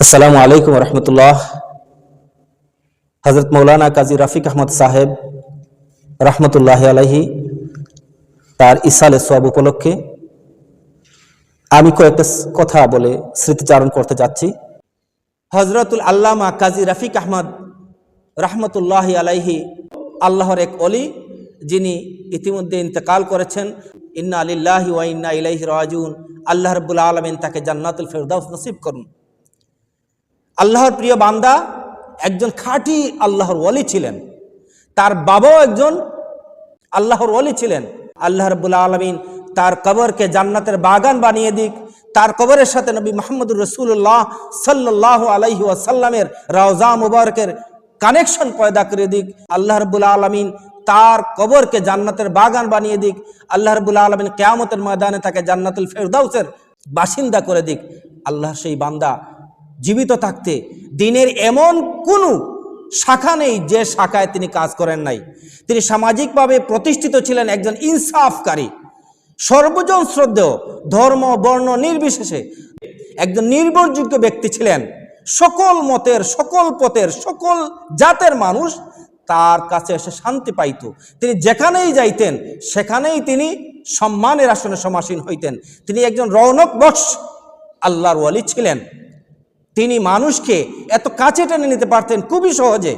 আসসালামু আলাইকুম রহমতুল্লাহ। হজরত মৌলানা কাজী রফিক আহমদ সাহেব রহমতুল্লাহ আলাইহি তার ইসালে সোয়াব উপলক্ষে আমি কয়েকটা কথা বলে স্মৃতিচারণ করতে যাচ্ছি। হজরতুল আল্লামা কাজী রফিক আহমদ রহমতুল্লাহ আলাইহি আল্লাহর এক অলি, যিনি ইতিমধ্যে ইন্তেকাল করেছেন। ইন্না লিল্লাহি ওয়া ইন্না ইলাইহি রাজিউন। আল্লাহ রাব্বুল আলামিন তাকে জান্নাতুল ফেরদাউস নসিব করুন। আল্লাহর প্রিয় বান্দা একজন খাঁটি আল্লাহর ওলি ছিলেন। তার বাবাও একজন আল্লাহর ওলি ছিলেন। আল্লাহ রাব্বুল আলামিন তার কবরকে জান্নাতের বাগান বানিয়ে দিক। তার কবরের সাথে নবী মুহাম্মদুর রাসূলুল্লাহ সাল্লাল্লাহু আলাইহি ওয়াসাল্লামের রওজা মুবারকের কানেকশন পয়দা করে দিক। আল্লাহ রাব্বুল আলামিন তার কবরকে জান্নাতের বাগান বানিয়ে দিক। আল্লাহ রাব্বুল আলামিন কিয়ামতের ময়দানে তাকে জান্নাতুল ফেরদাউসের বাসিন্দা করে দিক। আল্লাহর সেই বান্দা জীবিত থাকতে দিনের এমন কোনো শাখা নেই যে শাখায় তিনি কাজ করেন নাই। তিনি সামাজিকভাবে প্রতিষ্ঠিত ছিলেন, একজন ইনসাফকারী, সর্বজন শ্রদ্ধেয়, ধর্ম বর্ণ নির্বিশেষে একজন নির্ভরযোগ্য ব্যক্তি ছিলেন। সকল মতের, সকল পথের, সকল জাতের মানুষ তার কাছে এসে শান্তি পাইত। তিনি যেখানেই যাইতেন সেখানেই তিনি সম্মানের আসনে সমাসীন হইতেন। তিনি একজন রৌনক বশ আল্লাহর ওয়ালি ছিলেন। তিনি মানুষকে এত কাছে টেনে নিতে পারতেন খুবই সহজে।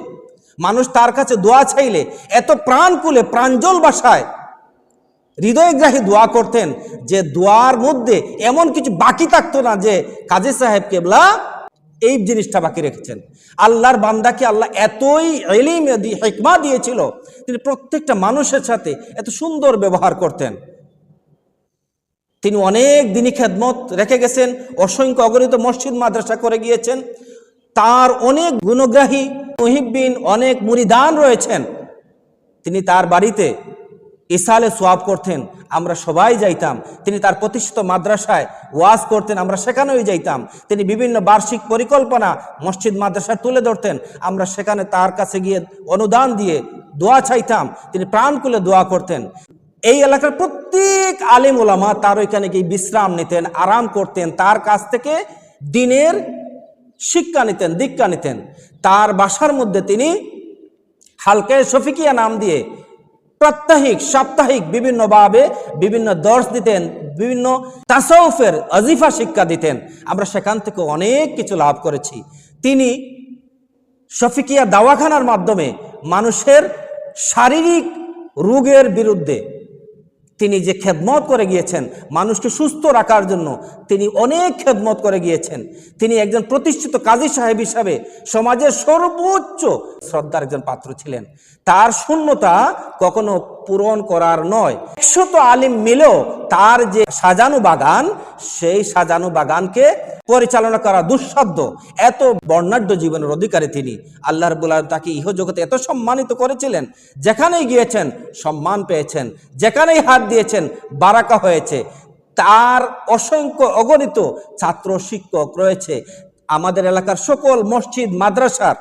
মানুষ তার কাছে দোয়া চাইলে এত প্রাণ খুলে প্রাঞ্জল ভাষায় হৃদয়গ্রাহী দোয়া করতেন যে দোয়ার মধ্যে এমন কিছু বাকি থাকতো না যে কাজী সাহেব কেবলা এই জিনিসটা বাকি রেখেছেন। আল্লাহর বান্দাকে আল্লাহ এতই ইলম হিকমা দিয়েছিল, তিনি প্রত্যেকটা মানুষের সাথে এত সুন্দর ব্যবহার করতেন। তিনি অনেক দিনই খেদমত রেখে গেছেন, অসংখ্য অগণিত মসজিদ মাদ্রাসা করে গিয়েছেন। তার অনেক গুণগ্রাহী মুহিব্বিন, অনেক মুরিদান রয়েছেন। তিনি তার বাড়িতে ইসালে সোয়াব করতেন, আমরা সবাই যাইতাম। তিনি তার প্রতিষ্ঠিত মাদ্রাসায় ওয়াজ করতেন, আমরা সেখানেও যাইতাম। তিনি বিভিন্ন বার্ষিক পরিকল্পনা মসজিদ মাদ্রাসায় তুলে ধরতেন, আমরা সেখানে তার কাছে গিয়ে অনুদান দিয়ে দোয়া চাইতাম। তিনি প্রাণ খুলে দোয়া করতেন। এই এলাকার প্রত্যেক আলেম ওলামা তার ওইখানে গিয়ে বিশ্রাম নিতেন, আরাম করতেন, তার কাছ থেকে দিনের শিক্ষা নিতেন, দীক্ষা নিতেন। তার বাসার মধ্যে তিনি হালকা শফিকিয়া নাম দিয়ে প্রাত্যহিক সাপ্তাহিক বিভিন্নভাবে বিভিন্ন দর্শ দিতেন, বিভিন্ন তাসাউফের আজিফা শিক্ষা দিতেন। আমরা সেখান থেকে অনেক কিছু লাভ করেছি। তিনি শফিকিয়া দাওয়াখানার মাধ্যমে মানুষের শারীরিক রোগের বিরুদ্ধে তিনি যে খেদমত করে গিয়েছেন, মানুষকে সুস্থ রাখার জন্য তিনি অনেক খেদমত করে গিয়েছেন। তিনি একজন প্রতিষ্ঠিত কাজী সাহেব হিসাবে সমাজের সর্বোচ্চ শ্রদ্ধার একজন পাত্র ছিলেন। তার শূন্যতা কখনো পূরণ করার নয়। 100 আলিম মিলেও তার যে সাজানো বাগান, সেই সাজানো বাগানকে পরিচালনা করা দুঃসাধ্য। এত বর্ণাঢ্য জীবনের অধিকারী তিনি। আল্লাহ রাব্বুল আলামিন তাকে ইহজগতে এত সম্মানিত করেছিলেন, যেখানেই গিয়েছেন সম্মান পেয়েছেন, যেখানেই হাত দিয়েছেন বারাকা হয়েছে। তার অসংখ্য অগণিত ছাত্র শিক্ষক রয়েছে। আমাদের এলাকার সকল মসজিদ মাদ্রাসার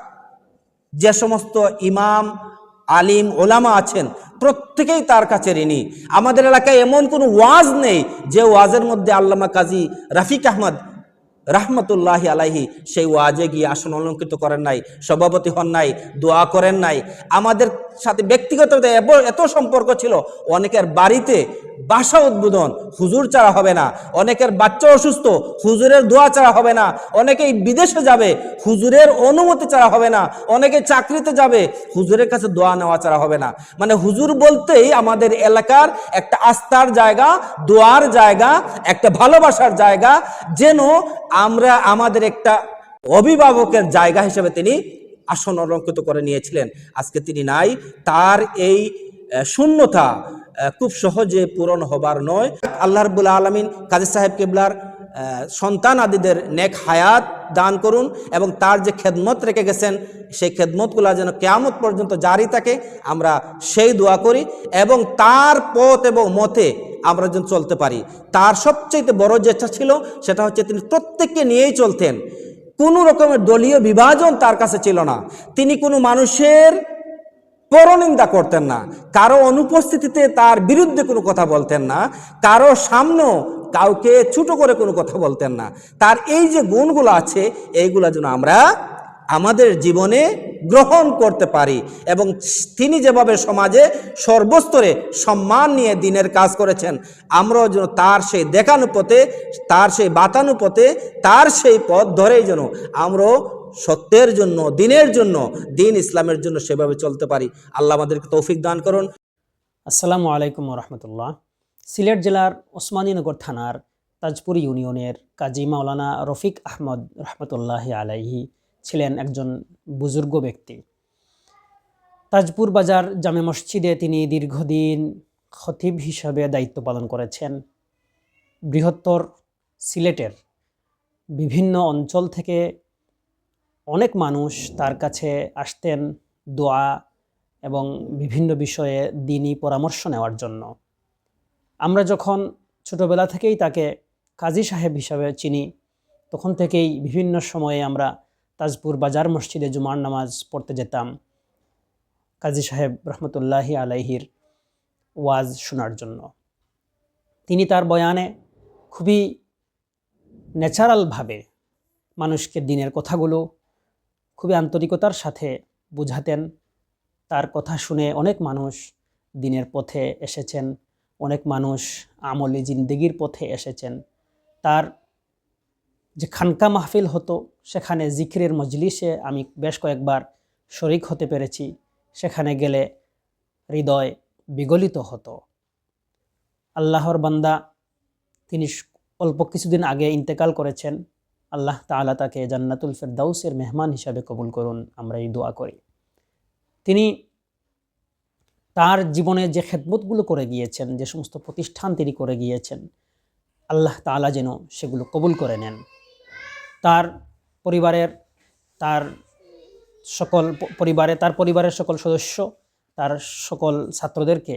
যে সমস্ত ইমাম আলিম ওলামা আছেন প্রত্যেকেই তার কাছে ঋণী। আমাদের এলাকায় এমন কোনো ওয়াজ নেই যে ওয়াজের মধ্যে আল্লামা কাজী রফিক আহমদ রহমতুল্লাহ আলাইহি সেই ওয়াজে গিয়ে আসন অলঙ্কৃত করেন নাই, সভাপতি হন নাই, দোয়া করেন নাই। আমাদের সাথে ব্যক্তিগত এত সম্পর্ক ছিল। অনেকের বাড়িতে বাসা উদ্বোধন হুজুর ছাড়া হবে না, অনেকের বাচ্চা অসুস্থ হুজুরের দোয়া ছাড়া হবে না, অনেকেই বিদেশে যাবে হুজুরের অনুমতি ছাড়া হবে না, অনেকে চাকরিতে যাবে হুজুরের কাছে দোয়া নেওয়া ছাড়া হবে না। মানে হুজুর বলতেই আমাদের এলাকার একটা আস্থার জায়গা, দোয়ার জায়গা, একটা ভালোবাসার জায়গা, যেন আমরা আমাদের একটা অভিভাবকের জায়গা হিসেবে তিনি আসন অলঙ্কৃত করে নিয়েছিলেন। আজকে তিনি নাই। তার এই শূন্যতা খুব সহজে পূরণ হবার নয়। আল্লাহ রাব্বুল আলামিন কাজী সাহেব কেবলার সন্তান আদিদের নেক হায়াত দান করুন এবং তার যে খেদমত রেখে গেছেন সেই খেদমতগুলো যেন কিয়ামত পর্যন্ত জারি থাকে, আমরা সেই দোয়া করি। এবং তার পথ এবং মতে আমরা যেন চলতে পারি। তার সবচেয়ে বড় যেটা ছিল সেটা হচ্ছে তিনি প্রত্যেককে নিয়েই চলতেন। কোনো রকমের দলীয় বিভাজন তার কাছে ছিল না। তিনি কোনো মানুষের পরনিন্দা করতেন না, কারো অনুপস্থিতিতে তার বিরুদ্ধে কোনো কথা বলতেন না, কারো সামনেও কাউকে ছোট করে কোনো কথা বলতেন না। তার এই যে গুণগুলো আছে, এইগুলা যেন আমরা আমাদের জীবনে গ্রহণ করতে পারি, এবং তিনি যেভাবে সমাজে সর্বস্তরে সম্মান নিয়ে দিনের কাজ করেছেন, আমরাও যেন তার সেই দেখানো পথে, তার সেই বাতানো পথে, তার সেই পথ ধরেই যেন আমরাও সত্যের জন্য, দিনের জন্য, দিন ইসলামের জন্য সেভাবে চলতে পারি। আল্লাহ আমাদেরকে তৌফিক দান করুন। আসসালামু আলাইকুম রহমতুল্লাহ। সিলেট জেলার ওসমানীনগর থানার তাজপুর ইউনিয়নের কাজী মাওলানা রফিক আহমদ রহমতুল্লাহ আলাইহি ছিলেন একজন বুজুর্গ ব্যক্তি। তাজপুর বাজার জামে মসজিদে তিনি দীর্ঘদিন খতিব হিসাবে দায়িত্ব পালন করেছেন। বৃহত্তর সিলেটের বিভিন্ন অঞ্চল থেকে অনেক মানুষ তার কাছে আসতেন দোয়া এবং বিভিন্ন বিষয়ে দ্বীনি পরামর্শ নেওয়ার জন্য। আমরা যখন ছোটবেলা থেকেই তাকে কাজী সাহেব হিসাবে চিনি, তখন থেকেই বিভিন্ন সময়ে আমরা তাজপুর বাজার মসজিদে জুমার নামাজ পড়তে যেতাম কাজী সাহেব রহমতুল্লাহি আলাইহির ওয়াজ শোনার জন্য। তিনি তার বয়ানে খুবই ন্যাচারালভাবে মানুষকে দ্বীনের কথাগুলো খুবই আন্তরিকতার সাথে বুঝাতেন। তার কথা শুনে অনেক মানুষ দ্বীনের পথে এসেছেন, অনেক মানুষ আমলি জিন্দেগির পথে এসেছেন। তার যে খানকা মাহফিল হতো, সেখানে জিকিরের মজলিসে আমি বেশ কয়েকবার শরিক হতে পেরেছি। সেখানে গেলে হৃদয় বিগলিত হতো। আল্লাহর বান্দা, তিনি অল্প কিছুদিন আগে ইন্তেকাল করেছেন। আল্লাহ তাআলা তাকে জান্নাতুল ফেরদাউসের মেহমান হিসাবে কবুল করুন, আমরা এই দোয়া করি। তিনি তার জীবনে যে খেদমতগুলো করে গিয়েছেন, যে সমস্ত প্রতিষ্ঠান তিনি করে গিয়েছেন, আল্লাহ তাআলা যেন সেগুলো কবুল করে নেন। তার পরিবারের তার পরিবারের সকল সদস্য, তার সকল ছাত্রদেরকে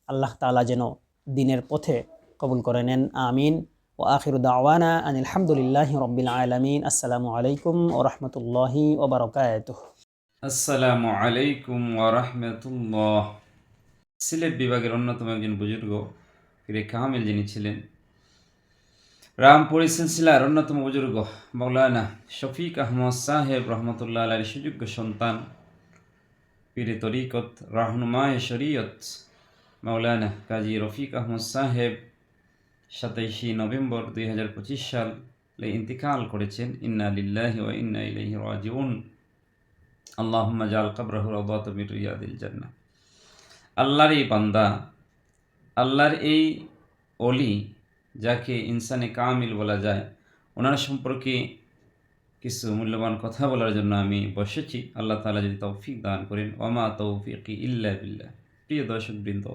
আল্লাহ তাআলা যেন দ্বীনের পথে কবুল করে নেন। আমিন। ও আখিরু দাওয়ানা আনিল হামদুলিল্লাহি রাব্বিল আলামিন। আসসালামু আলাইকুম ওয়া রাহমাতুল্লাহি ওয়া বারাকাতুহু। আসসালামু আলাইকুম ওয়া রাহমাতুল্লাহ। সিলেট বিভাগের অন্যতম একজন বুজুর্গ পীরে কামিল যিনি ছিলেন, রামপুরি সিলসিলার অন্যতম বুজুর্গ মাওলানা শফিক আহমদ সাহেব রহমতুল্লাহ আলাইহির সুযোগ্য সন্তান, পীরে তরিকত রাহনুমায়ে শরীয়ত মাওলানা কাজী রফিক আহমদ সাহেব 27 নভেম্বর 2025 সালে ইন্তিকাল করেছেন। ইন্না লিল্লাহি ওয়া ইন্না ইলাইহি রাজিউন। আল্লাহুম্মা জাল কবরহু রাওদাতাম মিন রিয়াদিল জান্নাহ। আল্লাহর এই বান্দা, আল্লাহর এই অলি, যাকে ইনসানে কামিল বলা যায়, ওনার সম্পর্কে কিছু মূল্যবান কথা বলার জন্য আমি বসেছি। আল্লাহ তাআলা যদি তৌফিক দান করেন। ওয়ামা তৌফিকি ইল্লা বিল্লাহ। প্রিয় দর্শকবৃন্দ,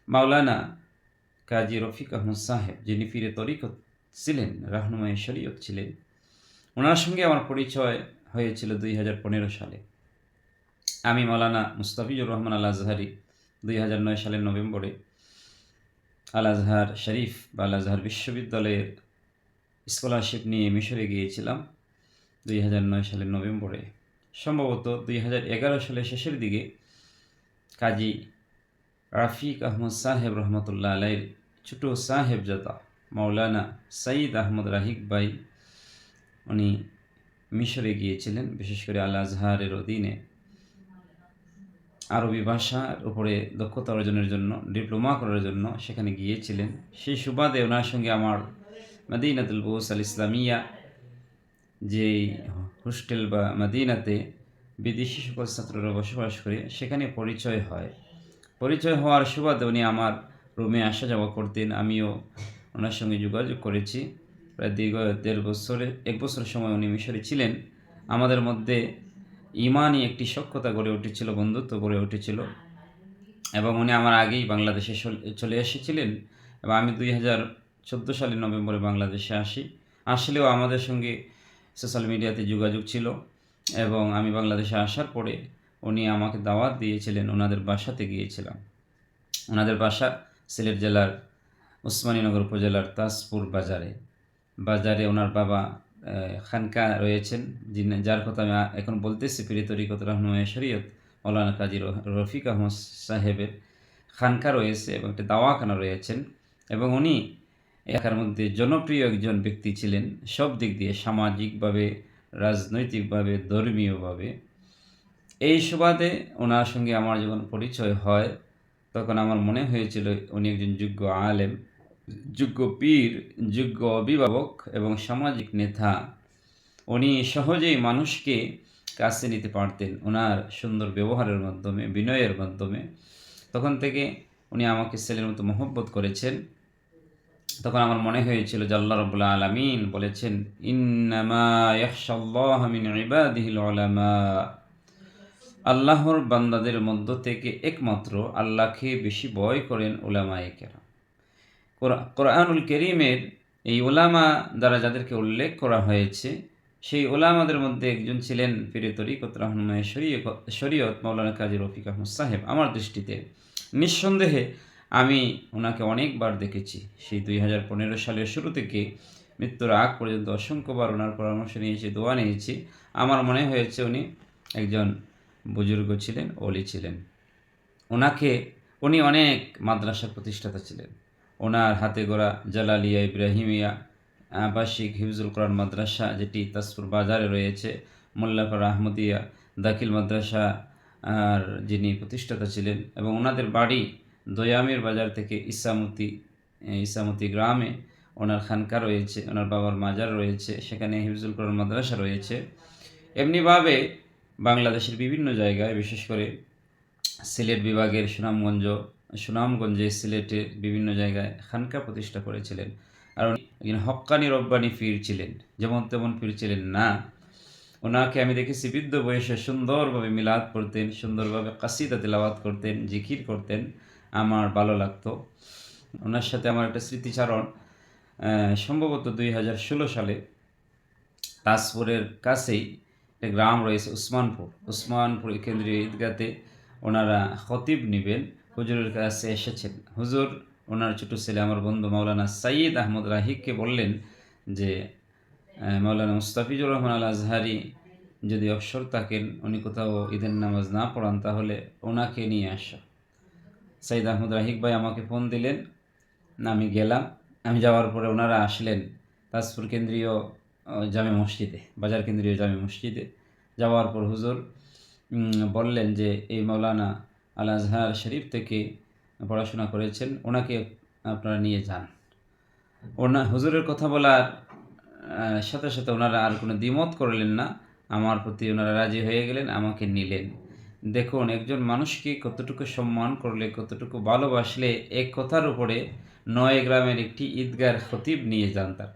মাওলানা কাজী রফিক আহমদ সাহেব, যিনি পীরে তরিকত ছিলেন, রাহনুমায়ে শরীয়ত ছিলেন, ওনার সঙ্গে আমার পরিচয় হয়েছিল 2015 সালে। আমি মাওলানা মুস্তাফিজুর রহমান আল আজহারি 2009 সালের নভেম্বরে আল আজহার শরীফ বা আল আজহার বিশ্ববিদ্যালয়ের স্কলারশিপ নিয়ে মিশরে গিয়েছিলাম 2009 সালের নভেম্বরে। সম্ভবত 2011 সালের শেষের দিকে কাজী রাফিক আহমদ সাহেব রহমতুল্লাহ আলাইহির ছোটো সাহেবজাদা মাওলানা সঈদ আহমদ রাহিক ভাই, উনি মিশরে গিয়েছিলেন, বিশেষ করে আল আজহারের অধীনে আরবি ভাষার উপরে দক্ষতা অর্জনের জন্য, ডিপ্লোমা করার জন্য সেখানে গিয়েছিলেন। সেই সুবাদে ওনার সঙ্গে আমার মদিনাতুল বুস আল ইসলামিয়া, যে হোস্টেল বা মদিনাতে বিদেশি সকল ছাত্ররা বসবাস করে, সেখানে পরিচয় হয়। পরিচয় হওয়ার সুবাদে উনি আমার রুমে আসা যাওয়া করতেন। আমিও ওনার সঙ্গে যোগাযোগ করেছি। প্রায় দীর্ঘ 1 বছর সময় উনি মিশরে ছিলেন। আমাদের মধ্যে ইমানি একটি সখ্যতা গড়ে উঠেছিল, বন্ধুত্ব গড়ে উঠেছিল, এবং উনি আমার আগেই বাংলাদেশে চলে এসেছিলেন, এবং আমি 2014 সালের নভেম্বরে বাংলাদেশে আসলেও আমাদের সঙ্গে সোশ্যাল মিডিয়াতে যোগাযোগ ছিল, এবং আমি বাংলাদেশে আসার পরে উনি আমাকে দাওয়াত দিয়েছিলেন, ওনাদের বাসাতে গিয়েছিলাম। ওনাদের বাসা সিলেট জেলার ওসমানীনগর উপজেলার তাজপুর বাজারে ওনার বাবা খানকা রয়েছেন, যার কথা আমি এখন বলতেছি, পীরে তরিকত রাহনুমায়ে শরীয়ত মৌলানা কাজী রফিক আহমদ সাহেবের খানকা রয়েছে এবং একটি দাওয়াখানা রয়েছেন, এবং উনি এলাকার মধ্যে জনপ্রিয় একজন ব্যক্তি ছিলেন সব দিক দিয়ে, সামাজিকভাবে, রাজনৈতিকভাবে, ধর্মীয়ভাবে। এই সুবাদে ওনার সঙ্গে আমার যখন পরিচয় হয় তখন আমার মনে হয়েছিল উনি একজন যোগ্য আলেম, যোগ্য পীর, যোগ্য অভিভাবক এবং সামাজিক নেতা। উনি সহজেই মানুষকে কাছে নিতে পারতেন ওনার সুন্দর ব্যবহারের মাধ্যমে, বিনয়ের মাধ্যমে। তখন থেকে উনি আমাকে ছেলের মতো মহব্বত করেছেন। তখন আমার মনে হয়েছিল যে আল্লাহ রাব্বুল আলামিন বলেছেন, ইন্নামা ইয়াখশাল্লাহা মিন ইবাদিহিল উলামা, আল্লাহর বান্দাদের মধ্য থেকে একমাত্র আল্লাহকে বেশি ভয় করেন উলামায়ে কেরাম। কোরআনুল কারীমের এই উলামা দ্বারা যাদেরকে উল্লেখ করা হয়েছে, সেই উলামাদের মধ্যে একজন ছিলেন পীরে তরিকত রাহনুমায়ে শরীয়ত মৌলানা কাজী রফিক আহমদ সাহেব। আমার দৃষ্টিতে নিঃসন্দেহে আমি ওনাকে অনেকবার দেখেছি, সেই 2015 সালের শুরু থেকে মৃত্যুর আগ পর্যন্ত অসংখ্যবার ওনার পরামর্শ নিয়েছি, দোয়া নিয়েছি। আমার মনে হয়েছে উনি একজন বুজুর্গ ছিলেন, ওলি ছিলেন। উনি অনেক মাদ্রাসার প্রতিষ্ঠাতা ছিলেন। ওনার হাতে গড়া জালালিয়া, ইব্রাহিমিয়া, আবাসিক হিফজুল কোরআন মাদ্রাসা, যেটি তাজপুর বাজারে রয়েছে, মোল্লাপাড়া আহমদিয়া দাখিল মাদ্রাসা আর যিনি প্রতিষ্ঠাতা ছিলেন, এবং ওনাদের বাড়ি দয়ামের বাজার থেকে ইসামতি গ্রামে ওনার খানকা রয়েছে, ওনার বাবার মাজার রয়েছে, সেখানে হিফজুল কোরআন মাদ্রাসা রয়েছে। এমনিভাবে বাংলাদেশের বিভিন্ন জায়গায়, বিশেষ করে সিলেট বিভাগের সুনামগঞ্জে, সিলেটের বিভিন্ন জায়গায় খানকা প্রতিষ্ঠা করেছিলেন। আর উনি একজন হক্কানি রব্বানি পীর ছিলেন, যেমন তেমন পীর ছিলেন না। ওনাকে আমি দেখেছি বৃদ্ধ বয়সে সুন্দরভাবে মিলাদ পড়তেন, সুন্দরভাবে কাসিদা তিলাওয়াত করতেন, জিকির করতেন। আমার ভালো লাগতো। ওনার সাথে আমার একটা স্মৃতিচারণ, সম্ভবত 2016 সালে তাজপুরের কাছেই একটা গ্রাম রয়েছে উসমানপুর কেন্দ্রীয় ঈদগাতে ওনারা খতিব নেবেন, হুজুরের কাছে এসেছেন। হুজুর ওনার ছোটো ছেলে আমার বন্ধু মাওলানা সাইয়দ আহমদ রাহিককে বললেন যে মাওলানা মুস্তাফিজুর রহমান আল আজহারি যদি অবসর থাকেন, উনি কোথাও ঈদের নামাজ না পড়ান, তাহলে ওনাকে নিয়ে আসো। সাইয়দ আহমদ রাহিক ভাই আমাকে ফোন দিলেন, আমি গেলাম। আমি যাওয়ার পরে ওনারা আসলেন তাজপুর কেন্দ্রীয় জামে মসজিদে, বাজার কেন্দ্রীয় জামে মসজিদে। যাওয়ার পর হুজুর বললেন যে এই মাওলানা আল আজহার শরীফ থেকে পড়াশোনা করেছেন, ওনাকে আপনারা নিয়ে যান। হুজুরের কথা বলার সাথে সাথে ওনারা আর কোনো দ্বিমত করলেন না, আমার প্রতি ওনারা রাজি হয়ে গেলেন, আমাকে নিলেন। দেখুন, একজন মানুষকে কতটুকু সম্মান করলে, কতটুকু ভালোবাসলে এক কথার উপরে 9 গ্রামের একটি ঈদগার খতিব নিয়ে যান তার।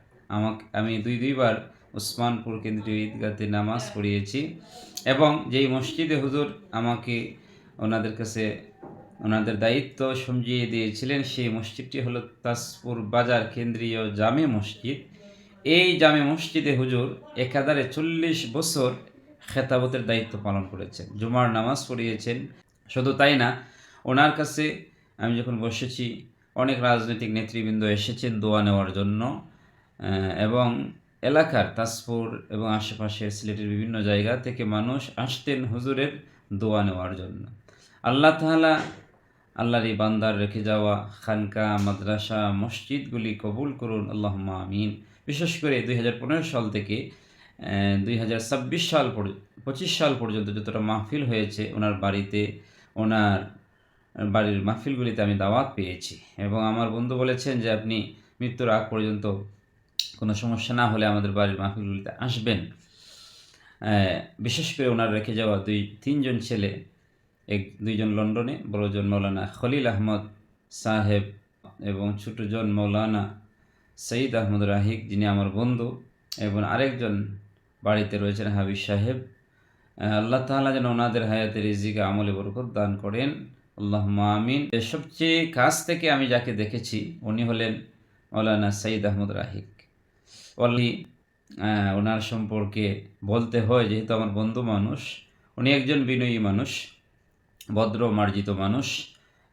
আমি দুইবার উসমানপুর কেন্দ্রীয় ঈদগাতে নামাজ পড়িয়েছি, এবং যেই মসজিদে হুজুর আমাকে ওনাদের কাছে ওনাদের দায়িত্ব সমঝিয়ে দিয়েছিলেন, সেই মসজিদটি হলো তাজপুর বাজার কেন্দ্রীয় জামে মসজিদ। এই জামে মসজিদে হুজুর একাধারে 40 বছর খেতাবতের দায়িত্ব পালন করেছেন, জুমার নামাজ পড়িয়েছেন। শুধু তাই না, ওনার কাছে আমি যখন বসেছি, অনেক রাজনৈতিক নেতৃবৃন্দ এসেছেন দোয়া নেওয়ার জন্য, এবং এলাকার তাজপুর এবং আশেপাশের সিলেটের বিভিন্ন জায়গা থেকে মানুষ আসতেন হুজুরের দোয়া নেওয়ার জন্য। আল্লাহ তাআলা আল্লাহর এই বান্দার রেখে যাওয়া খানকা, মাদ্রাসা, মসজিদগুলি কবুল করুন, আল্লাহুম্মা আমিন। বিশেষ করে 2015 সাল থেকে 2025 সাল পর্যন্ত যতটা মাহফিল হয়েছে ওনার বাড়িতে, ওনার বাড়ির মাহফিলগুলিতে আমি দাওয়াত পেয়েছি, এবং আমার বন্ধু বলেছেন যে আপনি মৃত্যুর আগ পর্যন্ত কোনো সমস্যা না হলে আমাদের বাড়ির মাহফিলগুলিতে আসবেন। বিশেষ করে ওনার রেখে যাওয়া 2-3 ছেলে, দুইজন লন্ডনে, বড়জন মৌলানা খলিল আহমদ সাহেব এবং ছোটজন মৌলানা সঈদ আহমদ রাহিক, যিনি আমার বন্ধু, এবং আরেকজন বাড়িতে রয়েছেন হাবিব সাহেব। আল্লাহ তাআলা যেন ওনাদের হায়াতে রিজিকে আমলে বরকত দান করেন, আল্লাহুম্মা আমিন। সবচেয়ে কাছ থেকে আমি যাকে দেখেছি উনি হলেন মৌলানা সঈদ আহমদ রাহিক। ওনার সম্পর্কে বলতে হয়, যেহেতু আমার বন্ধু মানুষ, উনি একজন বিনয়ী মানুষ, ভদ্র মার্জিত মানুষ,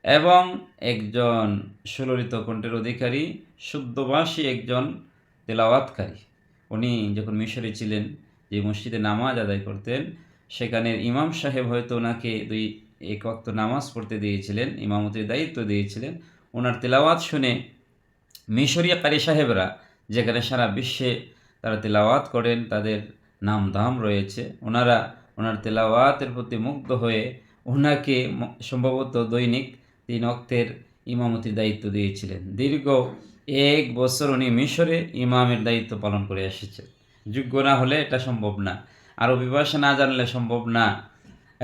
এবং একজন সুললিত কণ্ঠের অধিকারী, শুদ্ধভাষী একজন তেলাওয়াতকারী। উনি যখন মিশরে ছিলেন, যে মসজিদে নামাজ আদায় করতেন, সেখানের ইমাম সাহেব হয়তো ওনাকে এক ওয়াক্ত নামাজ পড়তে দিয়েছিলেন, ইমামতির দায়িত্ব দিয়েছিলেন। ওনার তেলাওয়াত শুনে মিশরীয় কারি সাহেবরা, যেখানে সারা বিশ্বে তারা তেলাওয়াত করেন, তাদের নাম দাম রয়েছে, ওনার তেলাওয়াতের প্রতি মুগ্ধ হয়ে ওনাকে সম্ভবত দৈনিক 3 ওয়াক্তের ইমামতির দায়িত্ব দিয়েছিলেন। দীর্ঘ 1 বছর উনি মিশরে ইমামের দায়িত্ব পালন করে এসেছেন। যোগ্য না হলে এটা সম্ভব না, আরবি ভাষা না জানলে সম্ভব না,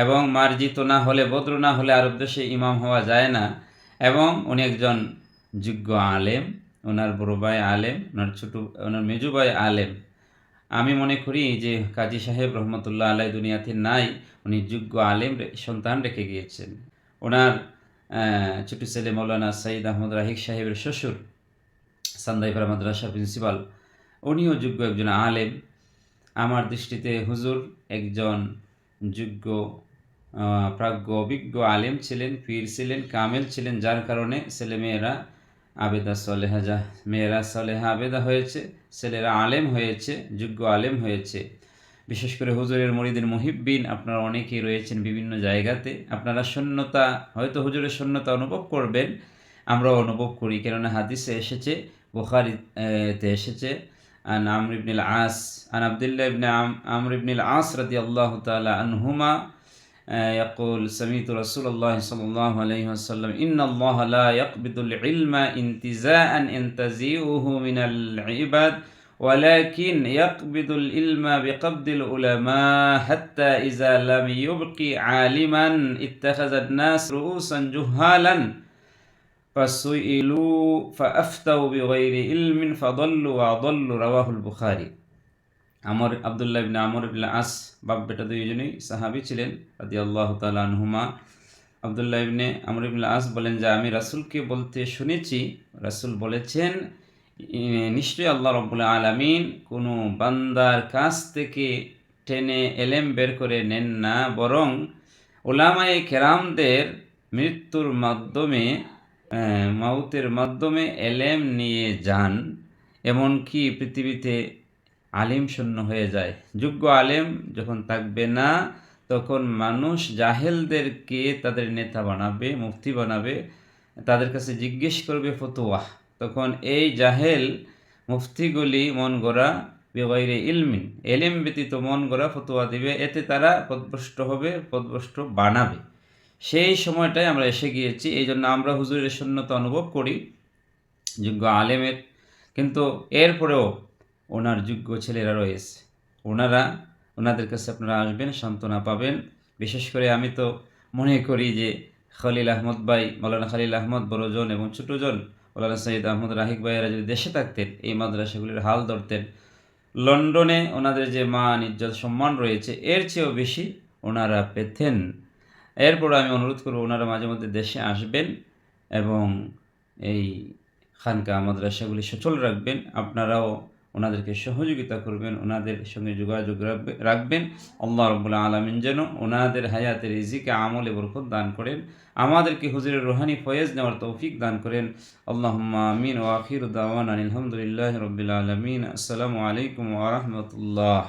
এবং মার্জিত না হলে, বদ্র না হলে আরব দেশে ইমাম হওয়া যায় না। এবং উনি একজন যোগ্য আলেম, ওনার বড় ভাই আলেম, ওনার মেজু ভাই আলেম। আমি মনে করি যে কাজী সাহেব রহমতুল্লাহ আলাই দুনিয়াতে নাই, উনি যোগ্য আলেম সন্তান রেখে গিয়েছেন। ওনার ছোট ছেলে মৌলানা সঈদ আহমদ রাহিক সাহেবের শ্বশুর সান্দাইপাড়া মাদ্রাসার প্রিন্সিপাল, উনিও যোগ্য একজন আলেম। আমার দৃষ্টিতে হুজুর একজন যোগ্য, প্রাজ্ঞ, অভিজ্ঞ আলেম ছিলেন, পীর ছিলেন, কামেল ছিলেন, যার কারণে ছেলেমেয়েরা মেয়েরা সলেহা আবেদা হয়েছে, ছেলেরা আলেম হয়েছে, যোগ্য আলেম হয়েছে। বিশেষ করে হুজুরের মুরিদের মুহিব্বিন আপনারা অনেকেই রয়েছেন বিভিন্ন জায়গাতে। আপনারা শূন্যতা, হয়তো হুজুরের শূন্যতা অনুভব করবেন, আমরাও অনুভব করি, কেননা হাদিসে এসেছে, বুখারীতে এসেছে, عن عمرو بن العاص عن عبد الله بن عمرو بن العاص رضي الله تعالى عنهما يقول سمعت رسول الله صلى الله عليه وسلم إن الله لا يقبض العلم انتزاعا ينتزعه من العباد ولكن يقبض العلم بقبض العلماء حتى إذا لم يبق عالما اتخذ الناس رؤوسا جهالا فسئلوا فأفتوا بغير علم فضلوا وأضلوا رواه البخاري। আব্দুল্লাহ ইবনে আমর ইবনে আস বাপ বেটা দুইজনই সাহাবী ছিলেন রাদিয়াল্লাহু তাআলা আনহুমা। আব্দুল্লাহ ইবনে আমর ইবনে আস বলেন যে আমি রাসূলকে বলতে শুনেছি, রাসূল বলেছেন, নিশ্চয়ই আল্লাহ রাব্বুল আলামিন কোনো বান্দার কাছ থেকে টেনে এলেম বের করে নেন না, বরং উলামায়ে কেরামদের মৃত্যুর মাধ্যমে, মাউতের মাধ্যমে এলেম নিয়ে যান, এমনকি পৃথিবীতে আলিম শূন্য হয়ে যায়। যোগ্য আলেম যখন থাকবে না, তখন মানুষ জাহেলদেরকে তাদের নেতা বানাবে, মুফতি বানাবে, তাদের কাছে জিজ্ঞেস করবে ফতোয়া। তখন এই জাহেল মুফতিগুলি মন গড়া বেগাইরে ইলমিন, এলেম ব্যতীত মন গড়া ফতোয়া দিবে, এতে তারা পথভ্রষ্ট হবে, পথভ্রষ্ট বানাবে। সেই সময়টাই আমরা এসে গিয়েছি। এই জন্য আমরা হুজুরের শূন্যতা অনুভব করি যোগ্য আলেমের, কিন্তু এরপরেও ওনার যোগ্য ছেলেরা রয়েছে, ওনাদের কাছে আপনারা আসবেন, সান্ত্বনা পাবেন। বিশেষ করে আমি তো মনে করি যে খলিল আহমদ ভাই, মৌলানা খলিল আহমদ বড়জন এবং ছোটজন মৌলানা সঈদ আহমদ রাহিক ভাইয়েরা যদি দেশে থাকতেন, এই মাদ্রাসাগুলির হাল ধরতেন, লন্ডনে ওনাদের যে মান, ইজ্জত, সম্মান রয়েছে, এর চেয়েও বেশি ওনারা পেতেন। এরপর আমি অনুরোধ করব ওনারা মাঝে মধ্যে দেশে আসবেন এবং এই খানকা মাদ্রাসাগুলি সচল রাখবেন। আপনারাও ওনাদেরকে সহযোগিতা করবেন, ওনাদের সঙ্গে যোগাযোগ রাখবেন। আল্লাহ রাব্বুল আলামিন যেন ওনাদের হায়াতের রিজিকে আমলে বরকত দান করেন, আমাদেরকে হুজুরের রুহানি ফয়েজ নেওয়ার তৌফিক দান করেন। আল্লাহুম্মা আমিন। ওয়া আখিরু দাওয়ানা আলহামদুলিল্লাহি রাব্বিল আলামিন। আসসালামু আলাইকুম ওয়া রাহমাতুল্লাহ।